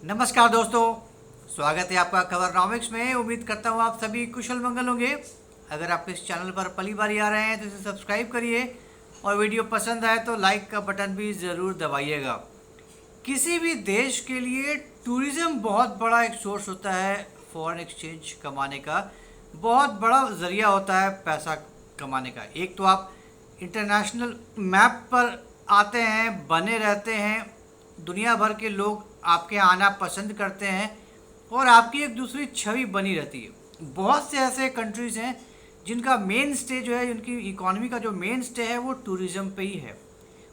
नमस्कार दोस्तों, स्वागत है आपका खबरनॉमिक्स में। उम्मीद करता हूँ आप सभी कुशल मंगल होंगे। अगर आप इस चैनल पर पहली बार आ रहे हैं तो इसे सब्सक्राइब करिए और वीडियो पसंद आए तो लाइक का बटन भी ज़रूर दबाइएगा। किसी भी देश के लिए टूरिज़्म बहुत बड़ा एक सोर्स होता है फॉरेन एक्सचेंज कमाने का, बहुत बड़ा ज़रिया होता है पैसा कमाने का। एक तो आप इंटरनेशनल मैप पर आते हैं, बने रहते हैं, दुनिया भर के लोग आपके आना पसंद करते हैं और आपकी एक दूसरी छवि बनी रहती है। बहुत से ऐसे कंट्रीज़ हैं जिनका मेन स्टे जो है, उनकी इकोनॉमी का जो मेन स्टे है वो टूरिज़्म पे ही है।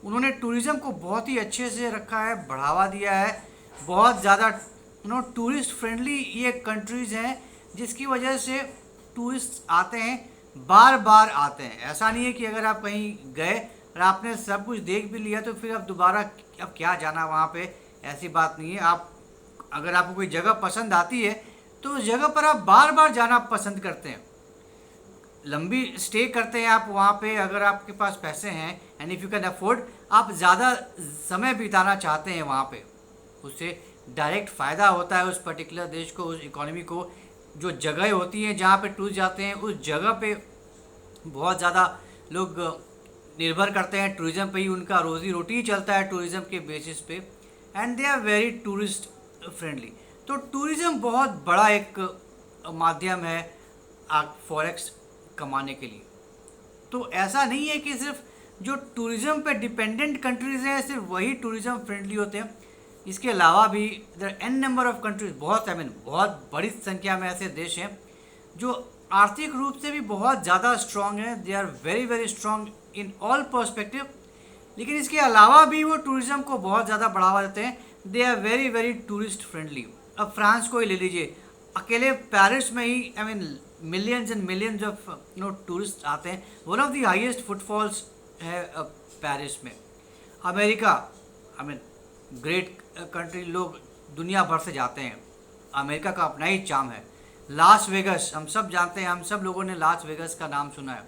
उन्होंने टूरिज़्म को बहुत ही अच्छे से रखा है, बढ़ावा दिया है। बहुत ज़्यादा टूरिस्ट फ्रेंडली ये कंट्रीज़ हैं जिसकी वजह से टूरिस्ट आते हैं, बार बार आते हैं। ऐसा नहीं है कि अगर आप कहीं गए और आपने सब कुछ देख भी लिया तो फिर अब दोबारा अब क्या जाना वहाँ पे, ऐसी बात नहीं है। आप अगर आपको कोई जगह पसंद आती है तो उस जगह पर आप बार बार जाना पसंद करते हैं, लंबी स्टे करते हैं आप वहाँ पे। अगर आपके पास पैसे हैं and if you can afford, आप ज़्यादा समय बिताना चाहते हैं वहाँ पे। उससे डायरेक्ट फ़ायदा होता है उस पर्टिकुलर देश को, उस इकोनॉमी को। जो जगह होती हैं जहाँ पे टूरिस्ट जाते हैं उस जगह पे बहुत ज़्यादा लोग निर्भर करते हैं टूरिज़्म पे ही। उनका रोज़ी रोटी ही चलता है टूरिज़्म के बेसिस पे and they are very tourist friendly. तो टूरिज़्म बहुत बड़ा एक माध्यम है फॉरेक्स कमाने के लिए। तो ऐसा नहीं है कि सिर्फ जो टूरिज़्म पे डिपेंडेंट कंट्रीज़ हैं सिर्फ वही टूरिज़्म फ्रेंडली होते हैं। इसके अलावा भी there an number of countries, बहुत बड़ी संख्या में ऐसे देश हैं जो आर्थिक रूप से भी बहुत ज़्यादा स्ट्रॉन्ग हैं। They are very very strong in all perspective. लेकिन इसके अलावा भी वो टूरिज़्म को बहुत ज़्यादा बढ़ावा देते हैं। They are very very tourist friendly. अब फ्रांस को ही ले लीजिए, अकेले पेरिस में ही millions and millions of tourist आते हैं। One of the highest footfalls है पेरिस में। अमेरिका ग्रेट कंट्री, लोग दुनिया भर से जाते हैं। अमेरिका का अपना ही चार्म है। लास वेगस, हम सब जानते हैं, हम सब लोगों ने लास वेगस का नाम सुना है।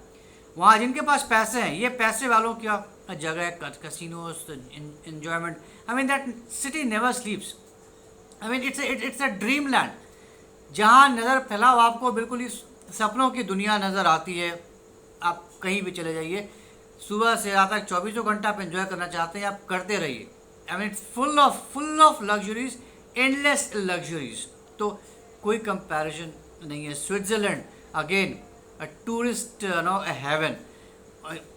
वहाँ जिनके पास पैसे हैं, ये पैसे वालों की जगह है, casinos, enjoyment. That city never स्लीप्स। It's a dream land जहाँ नज़र फैलाओ आपको बिल्कुल ही सपनों की दुनिया नज़र आती है। आप कहीं भी चले जाइए, सुबह से रात तक 24 घंटा आप एंजॉय करना चाहते हैं, आप करते रहिए। It's full of luxuries, endless luxuries. तो कोई कंपैरिजन नहीं है। Switzerland again a tourist haven,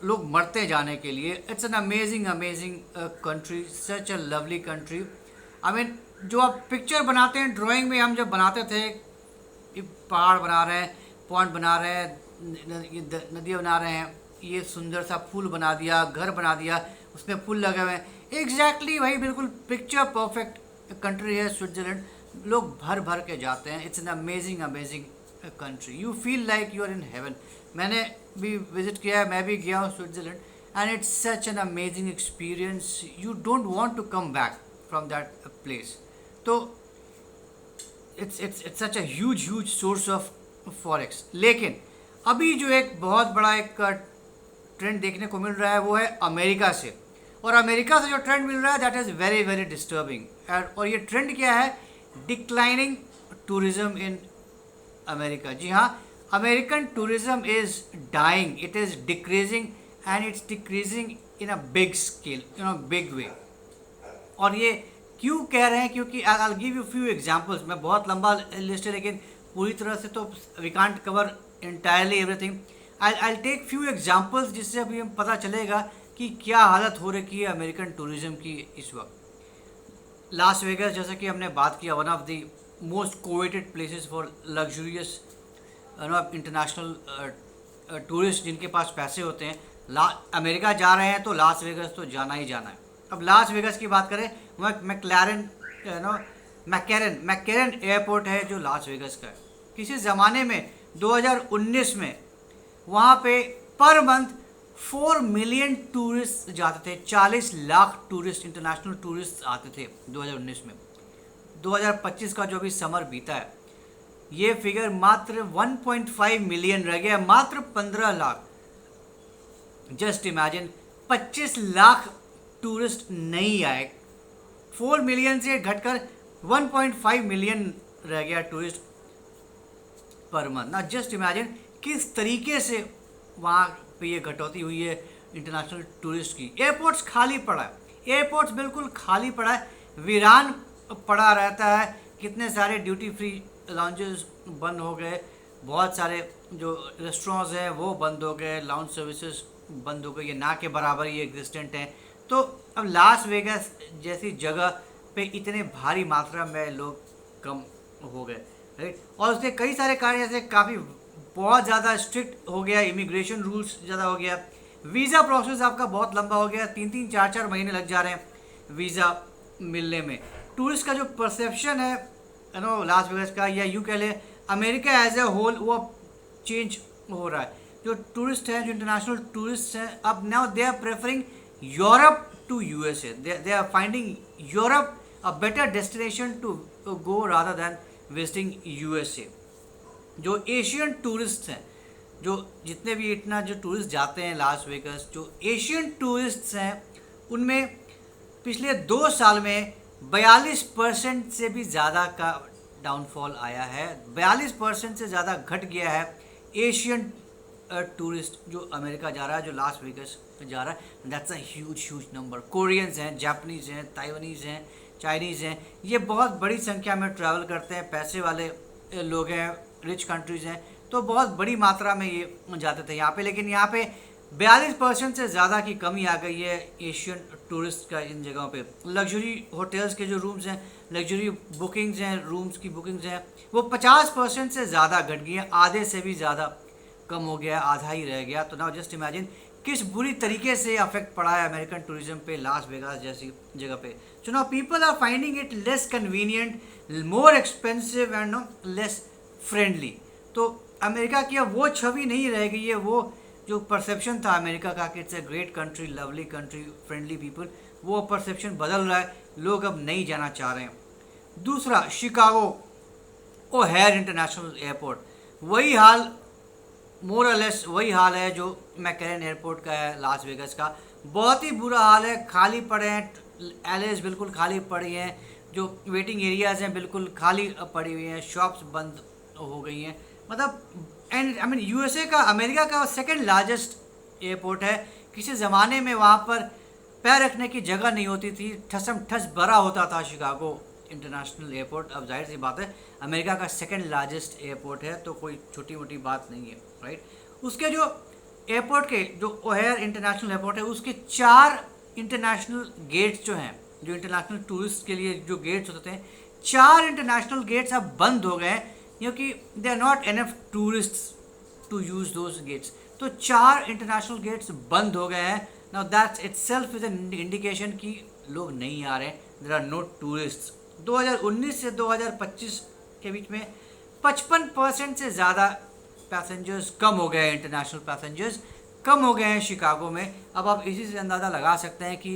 लोग मरते हैं जाने के लिए। It's an amazing country, such a lovely country. जो आप पिक्चर बनाते हैं ड्राइंग में, हम जब बनाते थे पहाड़ बना रहे हैं, पॉइंट बना रहे हैं, नदियाँ बना रहे हैं, ये सुंदर सा फूल बना दिया, घर बना दिया, उसमें फूल लगे हुए हैं, एग्जैक्टली वही बिल्कुल पिक्चर परफेक्ट कंट्री है स्विट्ज़रलैंड। लोग भर भर के जाते हैं। It's an amazing country. You feel like you are in heaven. मैंने भी विजिट किया है, मैं भी गया हूँ Switzerland and it's such an amazing experience. You don't want to come back from that place. तो it's such a huge source of forex. लेकिन अभी जो एक बहुत बड़ा एक ट्रेंड देखने को मिल रहा है वो है अमेरिका से। और अमेरिका से जो ट्रेंड मिल रहा है that is very very disturbing. और ये ट्रेंड क्या है? Declining tourism in America. जी हाँ, American tourism is dying, it is decreasing and it's decreasing in a big scale, big way. और ये क्यों कह रहे हैं? क्योंकि I will give you few examples. मैं बहुत लंबा लिस्ट है लेकिन पूरी तरह से तो we can't cover entirely everything. I take few examples जिससे अभी हम पता चलेगा कि क्या हालत हो रखी है अमेरिकन टूरिज़्म की इस वक्त। लास वेगस, जैसा कि हमने बात किया, one of the most coveted places for luxurious international tourist जिनके पास पैसे होते हैं, अमेरिका जा रहे हैं तो लास वेगस तो जाना ही जाना है। अब लास वेगस की बात करें, मैककेरन एयरपोर्ट है जो लास वेगस का है। किसी ज़माने में 2019 में वहाँ पे पर मंथ 4 मिलियन टूरिस्ट जाते थे। 40 लाख टूरिस्ट, इंटरनेशनल टूरिस्ट आते थे 2019 में। 2025 का जो भी समर बीता है, ये फिगर मात्र 1.5 मिलियन रह गया, मात्र 15 lakh. Just imagine, 25 lakh tourist नहीं आए। 4 मिलियन से घटकर 1.5 मिलियन रह गया टूरिस्ट पर मंथ ना। जस्ट इमेजिन किस तरीके से वहाँ पे ये कटौती हुई है इंटरनेशनल टूरिस्ट की। एयरपोर्ट्स खाली पड़ा है, एयरपोर्ट्स बिल्कुल खाली पड़ा है, वीरान पड़ा रहता है। कितने सारे ड्यूटी फ्री लॉन्जेस बंद हो गए, बहुत सारे जो रेस्टोरेंट्स हैं वो बंद हो गए, लाउंज सर्विसेज बंद हो गई, ये ना के बराबर ही एग्जिस्टेंट हैं। तो अब लास वेगास जैसी जगह पे इतने भारी मात्रा में लोग कम हो गए, राइट। और उसके कई सारे कारण, जैसे काफ़ी बहुत ज़्यादा स्ट्रिक्ट हो गया, इमिग्रेशन रूल्स ज़्यादा हो गया, वीज़ा प्रोसेस आपका बहुत लंबा हो गया, 3-3 4-4 महीने लग जा रहे हैं वीज़ा मिलने में। टूरिस्ट का जो परसेप्शन है नो लास वेगास का, या यूँ कह लें अमेरिका एज ए होल, वो अब चेंज हो रहा है। जो टूरिस्ट हैं, जो इंटरनेशनल टूरिस्ट हैं, अब now they are preferring Europe to USA, they are finding Europe a better destination to go rather than visiting USA. जो एशियन टूरिस्ट हैं, जो जितने भी इतना जो टूरिस्ट जाते हैं लास वेगास, जो एशियन टूरिस्ट्स हैं, उनमें पिछले 2 साल में 42% से भी ज़्यादा का डाउनफॉल आया है। 42% से ज़्यादा घट गया है एशियन टूरिस्ट जो अमेरिका जा रहा है, जो लास वेगास जा रहा है। That's a huge number. Koreans हैं, जापानीज़ हैं, ताइवानीज़ हैं, चाइनीज़ हैं, ये बहुत बड़ी संख्या में ट्रैवल करते हैं। पैसे वाले लोग हैं, रिच कंट्रीज़ हैं, तो बहुत बड़ी मात्रा में ये जाते थे यहाँ पे। लेकिन यहाँ पे 42% से ज़्यादा की कमी आ गई है एशियन टूरिस्ट का इन जगहों पे। लग्जरी होटल्स के जो रूम्स हैं, लग्जरी बुकिंग्स हैं, रूम्स की बुकिंग्स हैं, वो 50% से ज़्यादा घट गई हैं, आधे से भी ज़्यादा कम हो गया, आधा ही रह गया। तो नाउ जस्ट इमेजिन किस बुरी तरीके से अफेक्ट पड़ा है अमेरिकन टूरिज्म पे लास वेगास जैसी जगह पे। So now people are finding it less convenient, more expensive and no less friendly. तो अमेरिका की अब वो छवि नहीं रह गई है, वो जो परसेप्शन था अमेरिका का कि it's a great country, lovely country, friendly people, वो परसेप्शन बदल रहा है, लोग अब नहीं जाना चाह रहे हैं। दूसरा, शिकागो ओहेयर इंटरनेशनल एयरपोर्ट, वही हाल, मोर और लेस वही हाल है जो मैकरेन एयरपोर्ट का है लास वेगास का। बहुत ही बुरा हाल है, खाली पड़े हैं, एलेज बिल्कुल खाली पड़ी हैं, जो वेटिंग एरियाज़ हैं बिल्कुल खाली पड़ी हुई हैं, शॉप्स बंद हो गई हैं। मतलब एंड आई मीन यूएसए का, अमेरिका का सेकंड लार्जेस्ट एयरपोर्ट है। किसी ज़माने में वहाँ पर पैर रखने की जगह नहीं होती थी, ठसम ठस भरा होता था शिकागो इंटरनेशनल एयरपोर्ट। अब जाहिर सी बात है अमेरिका का सेकंड लार्जेस्ट एयरपोर्ट है, तो कोई छोटी मोटी बात नहीं है, राइट। उसके जो एयरपोर्ट के जो ओहेयर इंटरनेशनल एयरपोर्ट है, उसके 4 इंटरनेशनल गेट्स जो हैं, जो इंटरनेशनल टूरिस्ट के लिए जो गेट्स होते हैं, 4 इंटरनेशनल गेट्स अब बंद हो गए हैं क्योंकि they are not enough tourists to use those gates. तो 4 इंटरनेशनल गेट्स बंद हो गए हैं। Now that's itself is an indication कि लोग नहीं आ रहे हैं, देयर आर नो टूरिस्ट्स। 2019 से 2025 के बीच में 55% से ज़्यादा पैसेंजर्स कम हो गए हैं, इंटरनेशनल पैसेंजर्स कम हो गए हैं शिकागो में। अब आप इसी से अंदाज़ा लगा सकते हैं कि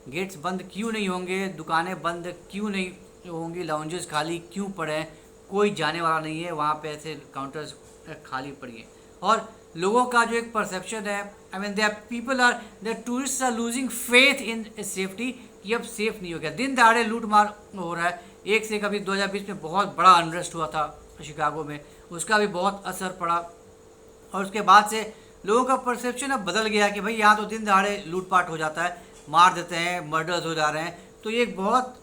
गेट्स बंद क्यों नहीं होंगे, दुकानें बंद क्यों नहीं होंगी, लाउंजेस खाली क्यों पड़े हैं, कोई जाने वाला नहीं है वहाँ पे, ऐसे काउंटर्स खाली पड़ी हैं। और लोगों का जो एक परसेप्शन है, I mean they tourist are losing faith in safety, कि अब सेफ नहीं हो गया। दिन दहाड़े लूट मार हो रहा है, एक से कभी 2020 में बहुत बड़ा अनरेस्ट हुआ था शिकागो में, उसका भी बहुत असर पड़ा। और उसके बाद से लोगों का परसेप्शन अब बदल गया कि भाई यहाँ तो दिन दहाड़े लूटपाट हो जाता है, मार देते हैं, मर्डर्स हो जा रहे हैं। तो ये एक बहुत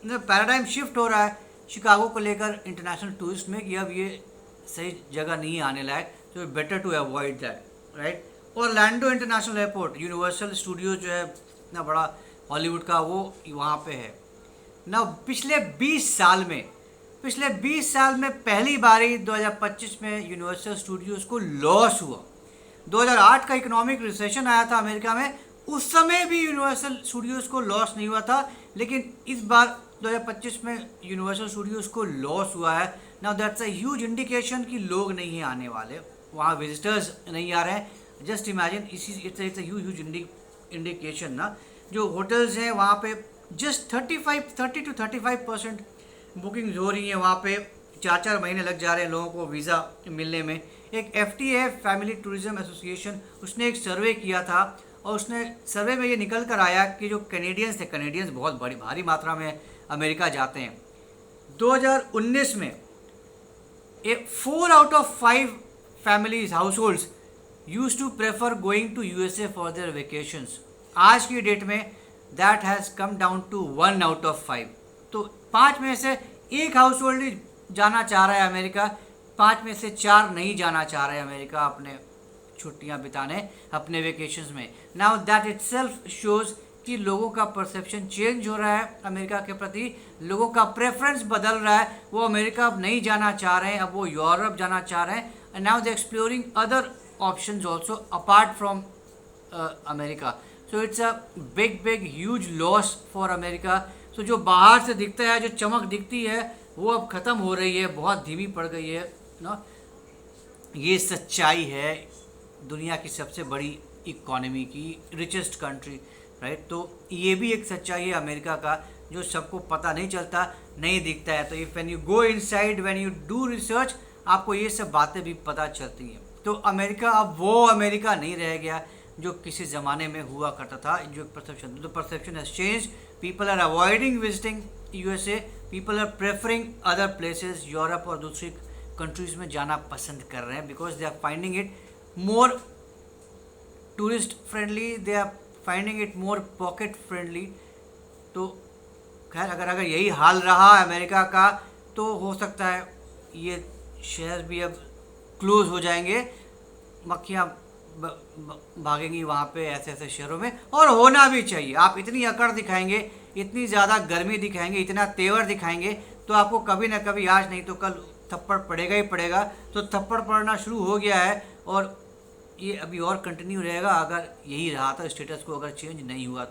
पैराडाइम शिफ्ट हो रहा है शिकागो को लेकर इंटरनेशनल टूरिस्ट में, कि अब ये सही जगह नहीं आने लायक, तो better to avoid that, right. Orlando international airport, universal studio जो है इतना बड़ा हॉलीवुड का, वो वहाँ पे है ना। पिछले 20 साल में पहली बारी 2025 में यूनिवर्सल स्टूडियोज़ को लॉस हुआ। 2008 का इकोनॉमिक रिसेशन आया था अमेरिका में, उस समय भी यूनिवर्सल स्टूडियोज़ को लॉस नहीं हुआ था, लेकिन इस बार 2025 में यूनिवर्सल स्टूडियोज़ को लॉस हुआ है। Now that's a huge indication कि लोग नहीं आने वाले, वहाँ विजिटर्स नहीं आ रहे हैं। Just imagine, it's a huge indication ना। जो होटल्स हैं वहाँ पे जस्ट 30 to 35% बुकिंग हो रही है वहाँ पे, 4-4 महीने लग जा रहे हैं लोगों को वीज़ा मिलने में। एक FTA फैमिली टूरिज्म एसोसिएशन, उसने एक सर्वे किया था, और उसने सर्वे में ये निकल कर आया कि जो कैनेडियंस थे, कैनेडियंस बहुत भारी मात्रा में अमेरिका जाते हैं। 2019 में 4 out of 5 families households used to prefer going to USA for their vacations। आज की डेट में that has come down to 1 out of 5। तो 5 में से एक हाउस होल्ड ही जाना चाह रहा है अमेरिका, 5 में से 4 नहीं जाना चाह रहे अमेरिका अपने छुट्टियां बिताने अपने वेकेशंस में। नाउ दैट इटसेल्फ शोज़ कि लोगों का परसेप्शन चेंज हो रहा है अमेरिका के प्रति, लोगों का प्रेफरेंस बदल रहा है। वो अमेरिका अब नहीं जाना चाह रहे हैं, अब वो यूरोप जाना चाह रहे हैं। And now they exploring other options also apart from America. So it's a big huge loss for America. So जो बाहर से दिखता है, जो चमक दिखती है, वो अब ख़त्म हो रही है, बहुत धीमी पड़ गई है ना। ये सच्चाई है दुनिया की सबसे बड़ी इकोनॉमी की, रिचेस्ट कंट्री, राइट। तो ये भी एक सच्चाई है अमेरिका का जो सबको पता नहीं चलता, नहीं दिखता है। तो if when you go inside, when you do research, आपको ये सब बातें भी पता चलती हैं। तो अमेरिका अब वो अमेरिका नहीं रह गया जो किसी ज़माने में हुआ करता था। जो perception has change, people are avoiding visiting USA, people are preferring other places, Europe और दूसरी कंट्रीज़ में जाना पसंद कर रहे हैं because they are finding it more tourist friendly, they are finding it more pocket friendly. तो खैर अगर यही हाल रहा अमेरिका का तो हो सकता है ये शहर भी अब क्लोज हो जाएंगे, मक्खियाँ भागेंगी वहाँ पे ऐसे ऐसे शहरों में। और होना भी चाहिए। आप इतनी अकड़ दिखाएंगे, इतनी ज़्यादा गर्मी दिखाएंगे, इतना तेवर दिखाएंगे तो आपको कभी ना कभी, आज नहीं तो कल थप्पड़ पड़ेगा ही पड़ेगा। तो थप्पड़ पड़ना शुरू हो गया है और ये अभी और कंटिन्यू रहेगा अगर यही रहा था स्टेटस को, अगर चेंज नहीं हुआ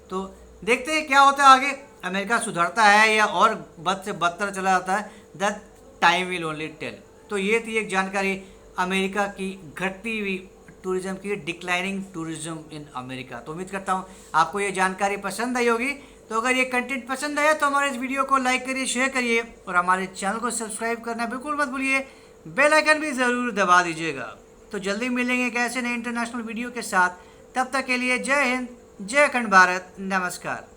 तो देखते हैं क्या होता है आगे। अमेरिका सुधरता है या और बद से बदतर चला जाता है, that time will only tell. तो ये थी एक जानकारी अमेरिका की घटती हुई टूरिज्म की, डिक्लाइनिंग टूरिज्म इन अमेरिका। तो उम्मीद करता हूँ आपको ये जानकारी पसंद आई होगी। तो अगर ये कंटेंट पसंद आया तो हमारे इस वीडियो को लाइक करिए, शेयर करिए और हमारे चैनल को सब्सक्राइब करना बिल्कुल मत भूलिए। बेल आइकन भी ज़रूर दबा दीजिएगा। तो जल्दी मिलेंगे एक ऐसे नए इंटरनेशनल वीडियो के साथ। तब तक के लिए जय हिंद, जय अखंड भारत, नमस्कार।